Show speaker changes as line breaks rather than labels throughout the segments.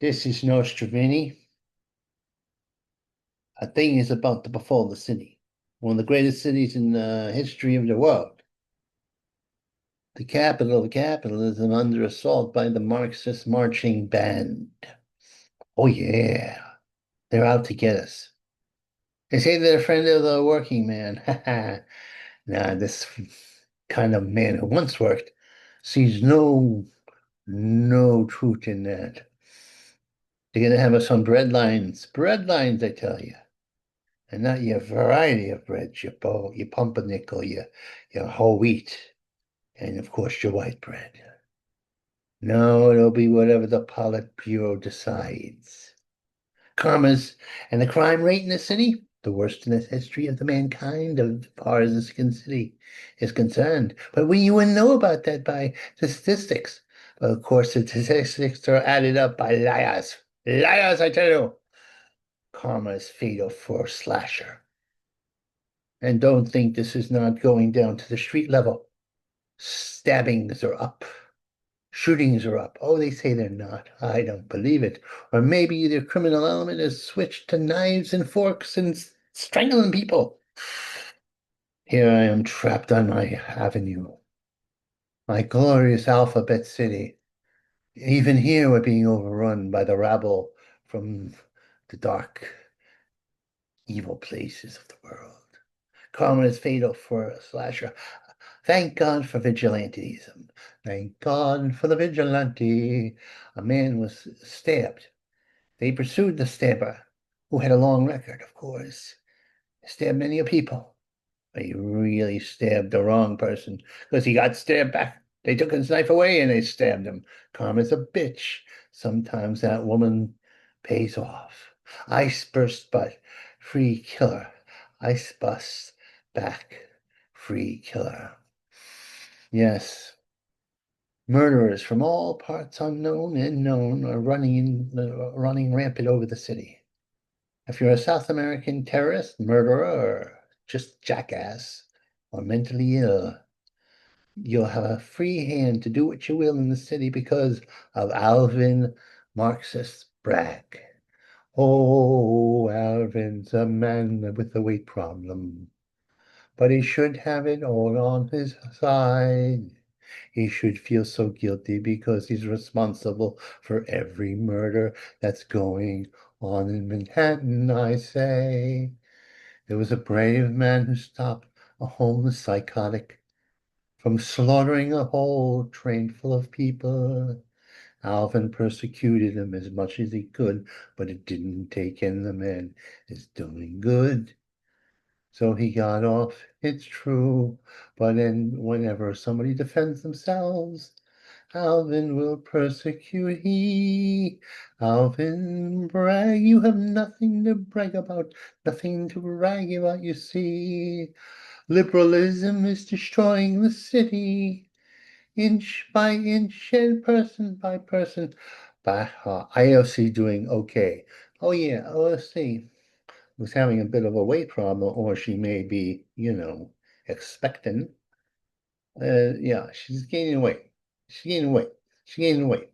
This is Nostrovini. A thing is about to befall the city, one of the greatest cities in the history of the world. The capital of capitalism under assault by the Marxist marching band. Oh yeah, they're out to get us. They say they're a friend of the working man. Nah, this kind of man who once worked sees no truth in that. They're gonna have us on bread lines, I tell you. And not your variety of breads, your pumpernickel, your whole wheat, and of course your white bread. No, it'll be whatever the Politburo decides. Commas and the crime rate in the city, the worst in the history of the mankind, as far as the city is concerned. But you wouldn't know about that by the statistics. But of course, the statistics are added up by liars. Liars, I tell you. Karma is fatal for a slasher. And don't think this is not going down to the street level. Stabbings are up. Shootings are up. Oh, they say they're not. I don't believe it. Or maybe the criminal element has switched to knives and forks and strangling people. Here I am trapped on my avenue, my glorious alphabet city. Even here we're being overrun by the rabble from the dark, evil places of the world. Karma is fatal for a slasher. Thank God for vigilantism. Thank God for the vigilante. A man was stabbed. They pursued the stabber, who had a long record, of course. Stabbed many a people. But he really stabbed the wrong person because he got stabbed back. They took his knife away and they stabbed him. Karma's a bitch. Sometimes that woman pays off. Ice burst but free killer. Ice bust back free killer. Yes, murderers from all parts unknown and known are running rampant over the city. If you're a South American terrorist, murderer, or just jackass, or mentally ill, you'll have a free hand to do what you will in the city because of Alvin Marxist Bragg. Oh, Alvin's a man with a weight problem, but he should have it all on his side. He should feel so guilty because he's responsible for every murder that's going on in Manhattan, I say. There was a brave man who stopped a homeless psychotic from slaughtering a whole train full of people. Alvin persecuted him as much as he could, but it didn't take in. The man is doing good. So he got off, it's true. But then whenever somebody defends themselves, Alvin will persecute he. Alvin brag, you have nothing to brag about, nothing to brag about, you see. Liberalism is destroying the city, inch by inch and person by person. But IOC doing okay. Oh yeah, OSC was having a bit of a weight problem, or she may be, expecting. Yeah, she's gaining weight. She's gaining weight. She's gaining weight.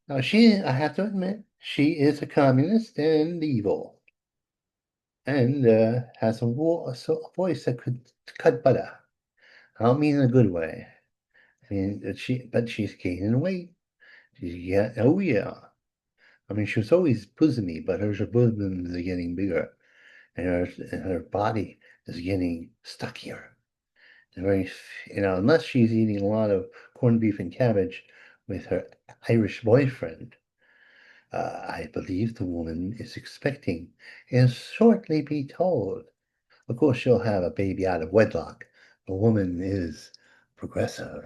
Now, I have to admit, she is a communist and evil, and has a voice that could cut butter. I don't mean in a good way. I mean, but she's gaining weight. Oh yeah. I mean, she was always bosomy, but her bosoms are getting bigger, and her body is getting stockier. Very, unless she's eating a lot of corned beef and cabbage with her Irish boyfriend, I believe the woman is expecting and shortly be told. Of course, she'll have a baby out of wedlock. The woman is progressive,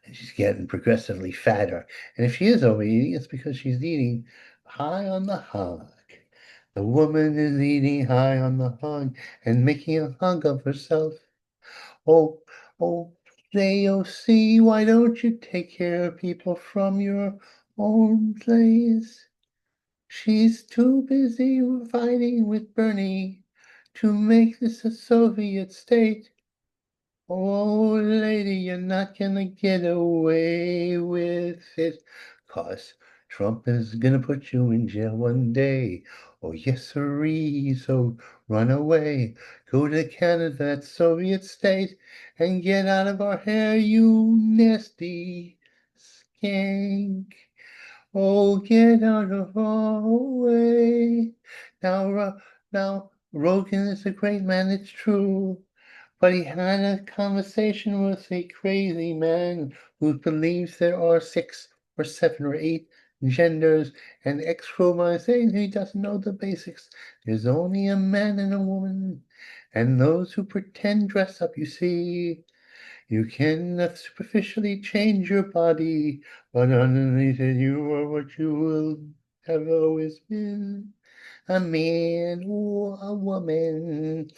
and she's getting progressively fatter. And if she is overeating, it's because she's eating high on the hog. The woman is eating high on the hog and making a hog of herself. Oh, oh, AOC, why don't you take care of people from your own place? She's too busy fighting with Bernie to make this a Soviet state. Oh, lady, you're not gonna get away with it, 'cause Trump is gonna put you in jail one day. Oh, yes, sirree. So run away. Go to Canada, that Soviet state, and get out of our hair, you nasty skank. Oh, get out of our way. Now, Rogan is a great man, it's true. But he had a conversation with a crazy man who believes there are six or seven or eight genders and X chromosomes. He doesn't know the basics. There's only a man and a woman, and those who pretend dress up, you see. You can superficially change your body, but underneath it, you are what you will have always been, a man or a woman.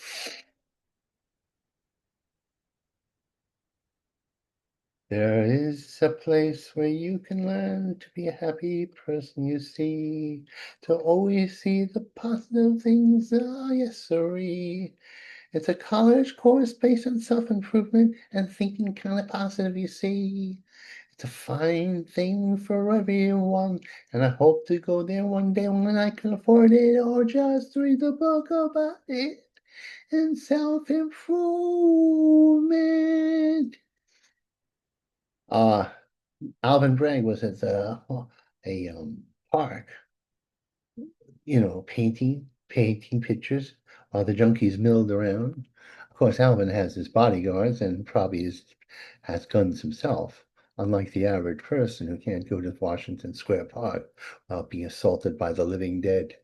There is a place where you can learn to be a happy person, you see, to always see the positive things. Ah, yes, sirree. It's a college course based on self-improvement and thinking kind of positive, you see. It's a fine thing for everyone, and I hope to go there one day when I can afford it, or just read a book about it in self-improvement. Uh, Alvin Bragg was at a park, painting pictures while the junkies milled around. Of course, Alvin has his bodyguards and probably has guns himself, unlike the average person who can't go to Washington Square Park without being assaulted by the living dead.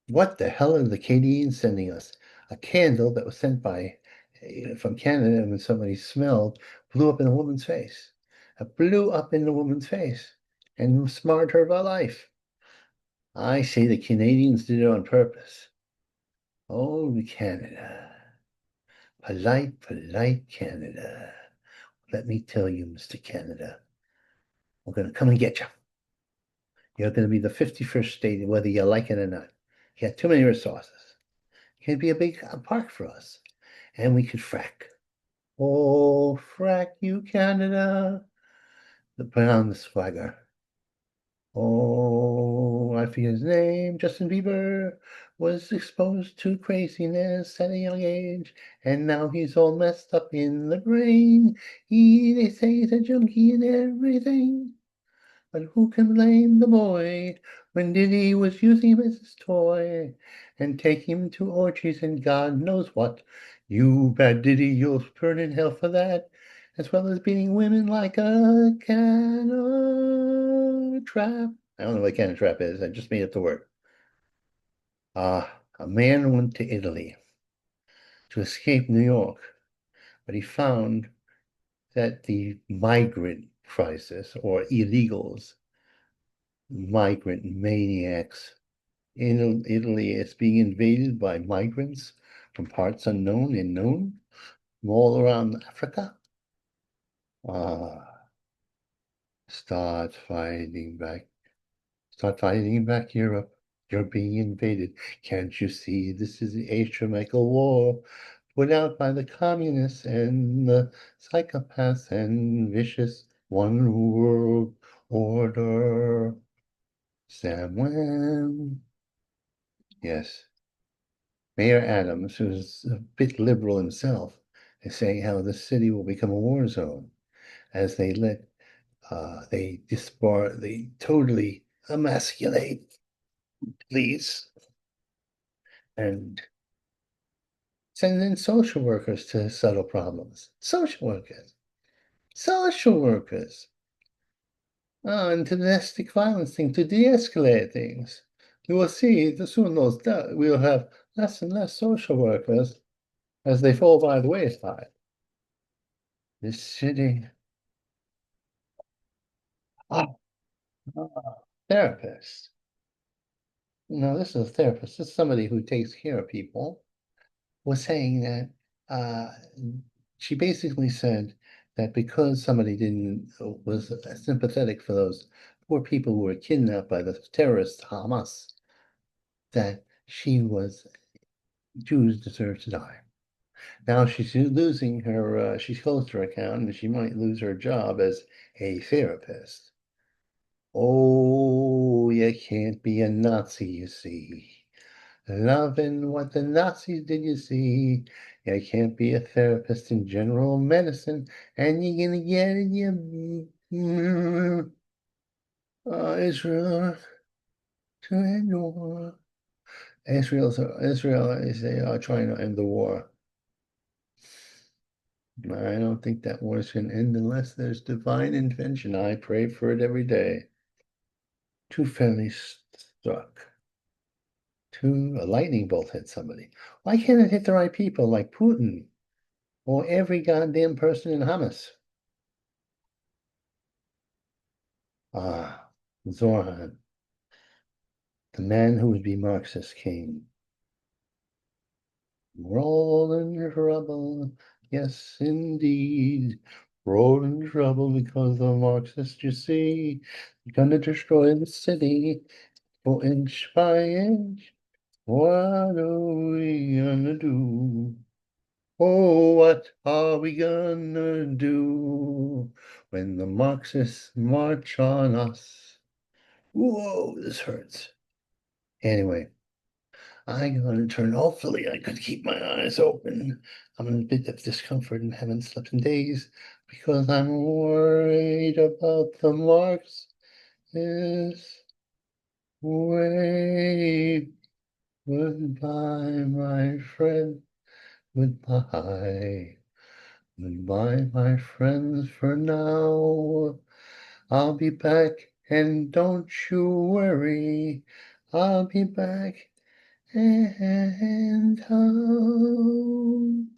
What the hell are the Canadians sending us? A candle that was sent from Canada, and when somebody smelled, blew up in a woman's face. It blew up in the woman's face and smarred her for life. I say the Canadians did it on purpose. Oh, Canada. Polite, polite Canada. Let me tell you, Mr. Canada, we're going to come and get you. You're going to be the 51st state, whether you like it or not. You got too many resources. It could be a big park for us, and we could frack. Oh, frack you, Canada. Put on the swagger. Oh, I forget his name. Justin Bieber was exposed to craziness at a young age, and now he's all messed up in the brain. They say he's a junkie and everything. But who can blame the boy when Diddy was using him as his toy and taking him to orgies and God knows what? You bad Diddy, you'll burn in hell for that, as well as beating women like a can of trap. I don't know what a can of trap is. I just made up the word. A man went to Italy to escape New York, but he found that the migrant crisis or illegals, migrant maniacs, in Italy is being invaded by migrants from parts unknown and known from all around Africa. Uh, start fighting back. Start fighting back, Europe. You're being invaded. Can't you see this is the astronomical war put out by the communists and the psychopaths and vicious one world order? Sam Wham. Yes. Mayor Adams, who's a bit liberal himself, is saying how the city will become a war zone as they totally emasculate police and send in social workers to settle problems. Social workers, and to domestic violence thing to de-escalate things. You will see soon we'll have less and less social workers as they fall by the wayside. This city. Oh, therapist. No, this is a therapist. This is somebody who takes care of people. Was saying that uh, she basically said that because somebody didn't was sympathetic for those poor people who were kidnapped by the terrorists Hamas, that Jews deserve to die. Now she's losing she's closed her account and she might lose her job as a therapist. Oh, you can't be a Nazi, you see. Loving what the Nazis did, you see. You can't be a therapist in general medicine, and you're gonna get it, you Israel to end the war. Israel is they are trying to end the war. I don't think that war is going to end unless there's divine intervention. I pray for it every day. Two families struck. A lightning bolt hit somebody. Why can't it hit the right people like Putin or every goddamn person in Hamas? Ah, Zorhan, the man who would be Marxist king. Rolling trouble, yes indeed. Rolling trouble because the Marxists, you see, gonna destroy the city for inch by inch. What are we gonna do? Oh, what are we gonna do when the Marxists march on us? Whoa, this hurts. Anyway, I'm going to turn. Hopefully, I could keep my eyes open. I'm in a bit of discomfort and haven't slept in days because I'm worried about the Marxists way. Goodbye, my friend. Goodbye. Goodbye, my friends, for now. I'll be back, and don't you worry. I'll be back and home.